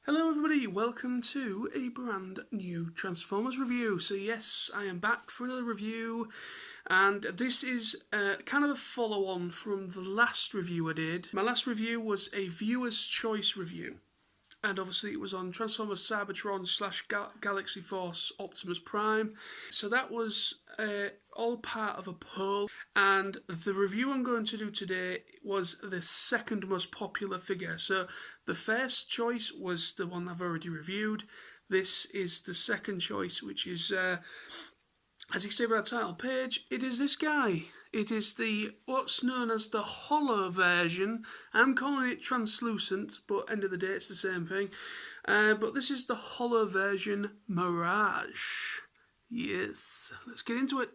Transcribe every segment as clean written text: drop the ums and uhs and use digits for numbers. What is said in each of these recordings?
Hello everybody, welcome to a brand new Transformers review. So yes, I am back for another review, and this is kind of a follow-on from the last review I did. My last review was a viewer's choice review, and obviously it was on Transformers Cybertron / Galaxy Force Optimus Prime. So that was all part of a poll, and the review I'm going to do today was the second most popular figure. So the first choice was the one I've already reviewed. This is the second choice, which is, as you can see by the title page, it is this guy. It is what's known as the Holo version. I'm calling it translucent, but end of the day it's the same thing. But this is the Holo version Mirage. Yes, let's get into it.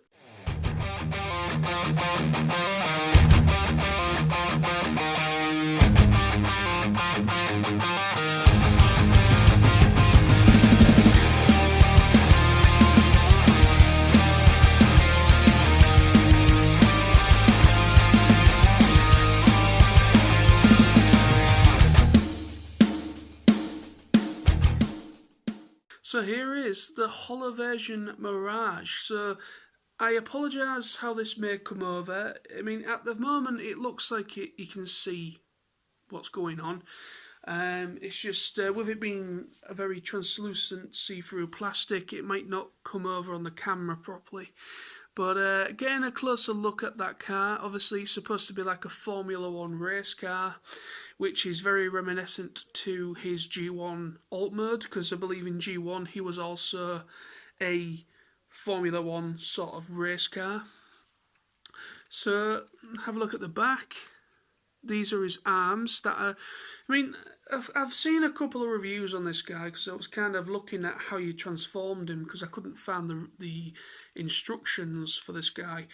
So here is the Holo version Mirage. So I apologise how this may come over. I mean, at the moment it looks like you can see what's going on. It's just, with it being a very translucent see-through plastic, it might not come over on the camera properly. But getting a closer look at that car, obviously it's supposed to be like a Formula 1 race car, which is very reminiscent to his G1 alt mode, because I believe in G1 he was also a Formula 1 sort of race car. So have a look at the back. These are his arms that are, I mean, I've seen a couple of reviews on this guy because I was kind of looking at how you transformed him because I couldn't find the instructions for this guy.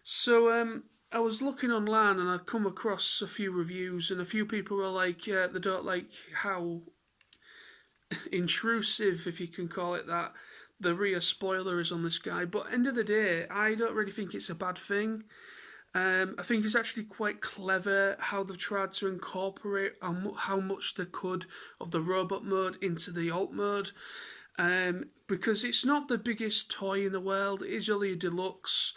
So I was looking online and I come across a few reviews, and a few people were like, yeah, they don't like how intrusive, if you can call it that, the rear spoiler is on this guy. But end of the day, I don't really think it's a bad thing. I think it's actually quite clever how they've tried to incorporate how much they could of the robot mode into the alt mode, because it's not the biggest toy in the world. It is only a deluxe,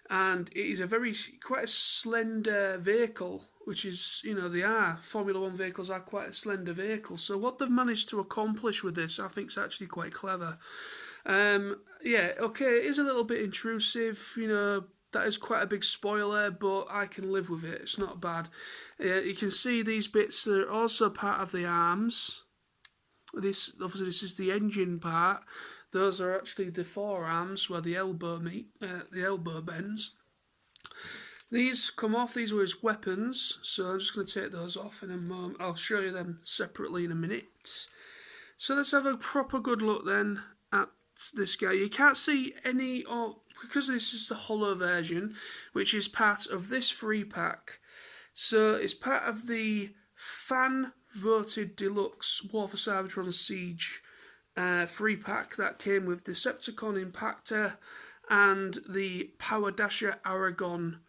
and it is quite a slender vehicle, which is, you know, Formula 1 vehicles are quite a slender vehicle. So what they've managed to accomplish with this, I think, is actually quite clever. Yeah, okay, it is a little bit intrusive, you know. That is quite a big spoiler, but I can live with it. It's not bad. You can see these bits are also part of the arms. Obviously this is the engine part. Those are actually the forearms where the elbow bends. These come off. These were his weapons, so I'm just going to take those off in a moment. I'll show you them separately in a minute. So let's have a proper good look then at this guy. You can't see any of, because this is the Holo version, which is part of this free pack. So it's part of the fan-voted deluxe War for Cybertron Seige free pack that came with Decepticon Impactor and the Powerdasher Argagon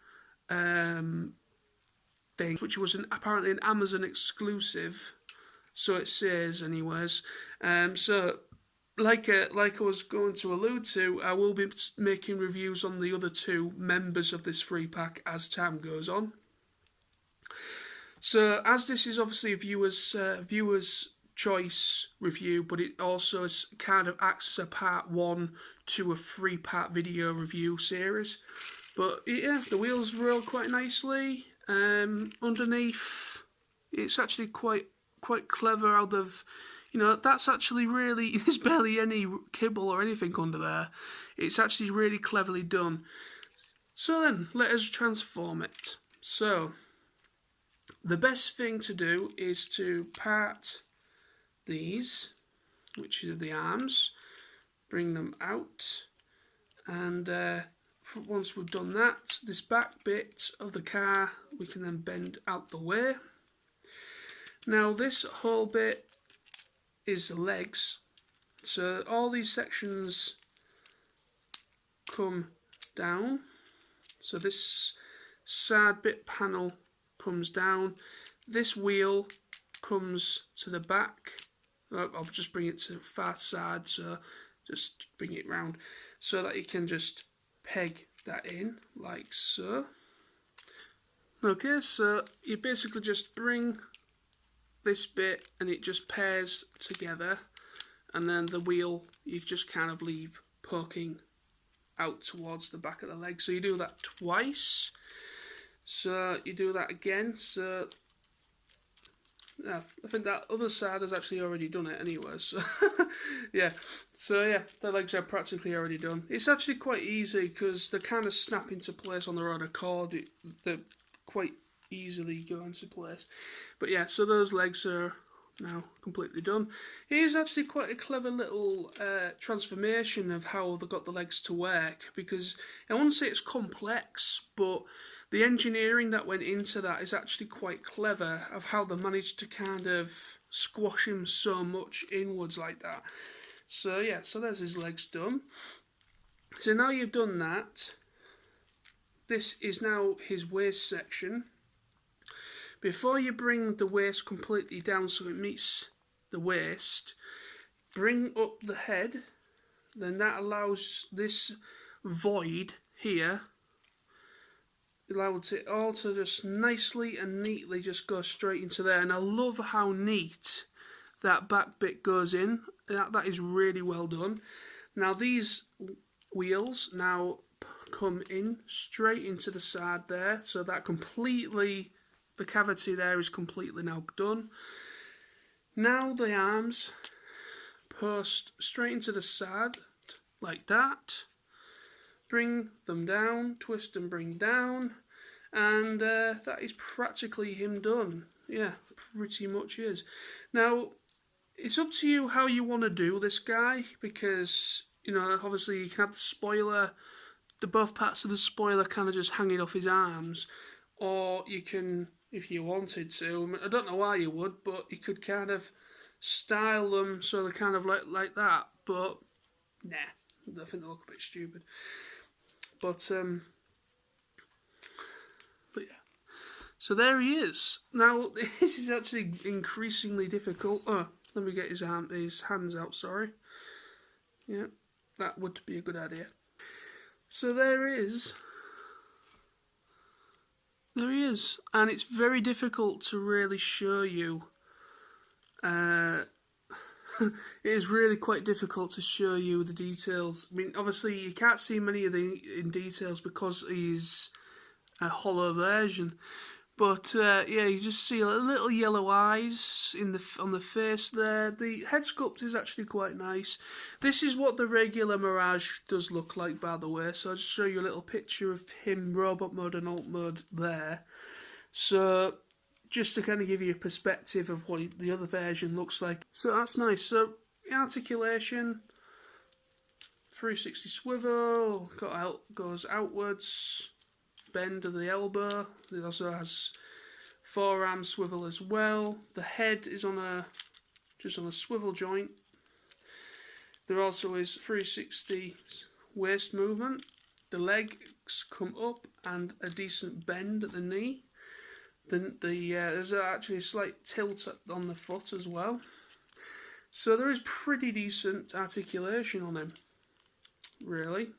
thing, which was apparently an Amazon exclusive. So it says, anyways. So like I was going to allude to, I will be making reviews on the other two members of this free pack as time goes on. So as this is obviously a viewer's choice review, but it also is kind of acts as a part one to a 3-part video review series. But yeah, the wheels roll quite nicely. Underneath, it's actually quite clever how they've, you know, that's actually really, there's barely any kibble or anything under there. It's actually really cleverly done. So then, let us transform it. So, the best thing to do is to part these, which are the arms, bring them out, and once we've done that, this back bit of the car, we can then bend out the way. Now this whole bit is the legs, so all these sections come down. So this side bit panel comes down, this wheel comes to the back I'll just bring it to the far side, so just bring it round so that you can just peg that in like so. Okay, so you basically just bring this bit and it just pairs together, and then the wheel you just kind of leave poking out towards the back of the leg. So you do that twice. So you do that again. So yeah, I think that other side has actually already done it anyway. So yeah, the legs are practically already done. It's actually quite easy because they kind of snap into place on their own accord. They quite easily go into place. But yeah, so those legs are now completely done. It is actually quite a clever little transformation of how they got the legs to work, because I wouldn't say it's complex, but the engineering that went into that is actually quite clever, of how they managed to kind of squash him so much inwards like that. So yeah, so there's his legs done. So now you've done that, this is now his waist section. Before you bring the waist completely down so it meets the waist, bring up the head, then that allows this void here, allows it all to just nicely and neatly just go straight into there. And I love how neat that back bit goes in. That is really well done. Now these wheels now come in straight into the side there, so that completely, the cavity there is completely now done. Now the arms post straight into the side like that. Bring them down, twist and bring down, and that is practically him done. Yeah, pretty much is. Now, it's up to you how you want to do this guy, because, you know, obviously you can have the spoiler, both parts of the spoiler kind of just hanging off his arms, or you can, if you wanted to, I don't know why you would, but you could kind of style them so they're kind of like that, but nah, I think they look a bit stupid. But yeah. So there he is. Now, this is actually increasingly difficult. Oh, let me get his hands out, sorry. Yeah, that would be a good idea. So there he is. There he is. And it's very difficult to really show you. It is really quite difficult to show you the details. I mean, obviously you can't see many of the in details because he's a holo version. But yeah, you just see little yellow eyes on the face there. The head sculpt is actually quite nice. This is what the regular Mirage does look like, by the way. So I'll just show you a little picture of him, robot mode and alt mode there. So just to kind of give you a perspective of what the other version looks like. So that's nice. So articulation, 360 swivel, goes outwards, bend of the elbow. It also has forearm swivel as well. The head is just on a swivel joint. There also is 360 waist movement. The legs come up and a decent bend at the knee. There's actually a slight tilt on the foot as well. So there is pretty decent articulation on him, really.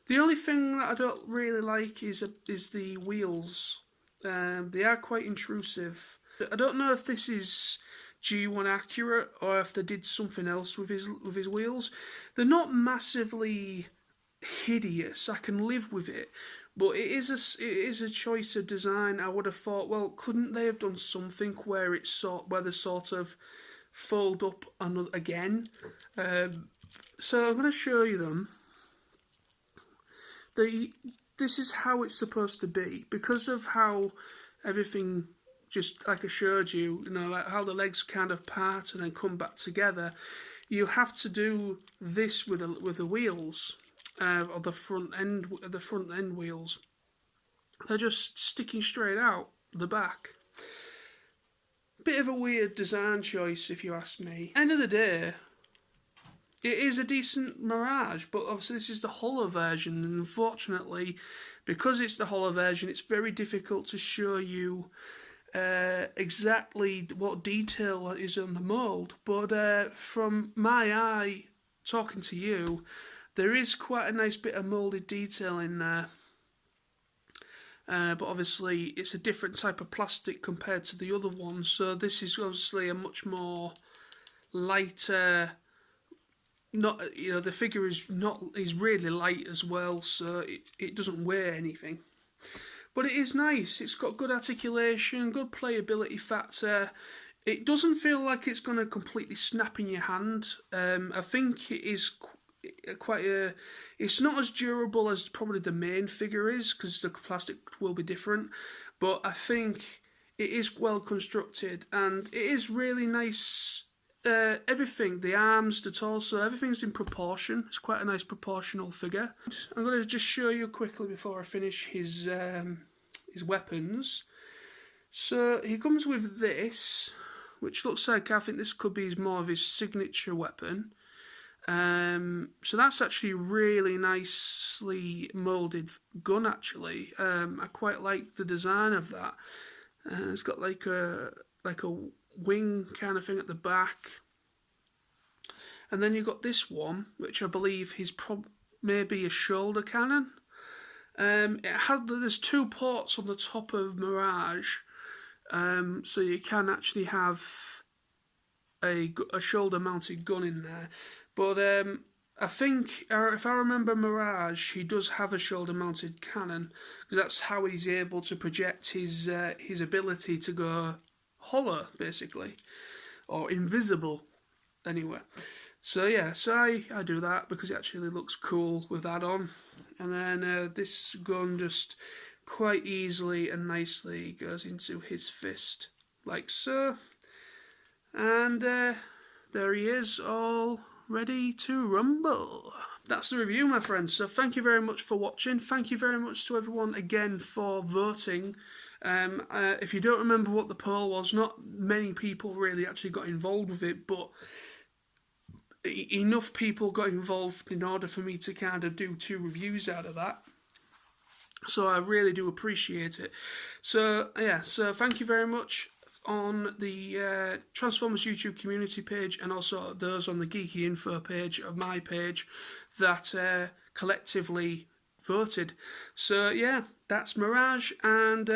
The only thing that I don't really like is the wheels. They are quite intrusive. I don't know if this is G1 accurate or if they did something else with his wheels. They're not massively hideous. I can live with it. But it is a choice of design. I would have thought, well, couldn't they have done something where they sort of fold up again? So I'm going to show you them. This is how it's supposed to be, because of how everything, just like I showed you, like how the legs kind of part and then come back together. You have to do this with the wheels. Or the front end wheels. They're just sticking straight out the back. Bit of a weird design choice, if you ask me. End of the day, it is a decent Mirage, but obviously this is the holo version, and unfortunately, because it's the holo version, it's very difficult to show you exactly what detail is on the mould, but from my eye, talking to you, there is quite a nice bit of moulded detail in there. But obviously it's a different type of plastic compared to the other ones, so this is obviously a much more lighter. Not, you know, the figure is really light as well, so it doesn't weigh anything. But it is nice. It's got good articulation, good playability factor. It doesn't feel like it's going to completely snap in your hand. I think it is quite a. It's not as durable as probably the main figure is, because the plastic will be different. But I think it is well constructed, and it is really nice. Everything, the arms, the torso, everything's in proportion. It's quite a nice proportional figure. I'm going to just show you quickly before I finish his weapons. So he comes with this, which looks like, I think this could be more of his signature weapon. So that's actually really nicely moulded gun, actually. I quite like the design of that. It's got like a wing kind of thing at the back, and then you've got this one, which I believe is maybe a shoulder cannon. There's 2 ports on the top of Mirage, so you can actually have a shoulder mounted gun in there. But I think, if I remember Mirage, he does have a shoulder mounted cannon, because that's how he's able to project his ability to go hollow, basically, or invisible, anyway. So yeah, so I do that because it actually looks cool with that on. And then this gun just quite easily and nicely goes into his fist, like so. And there he is, all ready to rumble. That's the review, my friends. So thank you very much for watching. Thank you very much to everyone again for voting. If you don't remember what the poll was, not many people really actually got involved with it, but enough people got involved in order for me to kind of do 2 reviews out of that. So I really do appreciate it. So yeah, so thank you very much on the Transformers YouTube community page, and also those on the Geeky Info page of my page that collectively voted. So yeah, that's Mirage and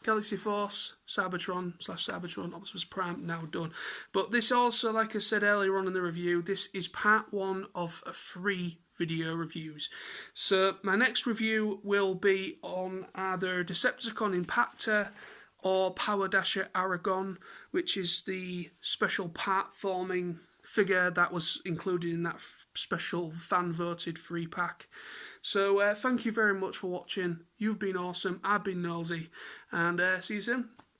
Galaxy Force, Cybertron/Cybertron, Optimus Prime, now done. But this also, like I said earlier on in the review, this is part 1 of 3 video reviews. So my next review will be on either Decepticon Impactor or Powerdasher Argagon, which is the special part-forming figure that was included in that special fan-voted free pack. So thank you very much for watching. You've been awesome. I've been nosy. And see you soon.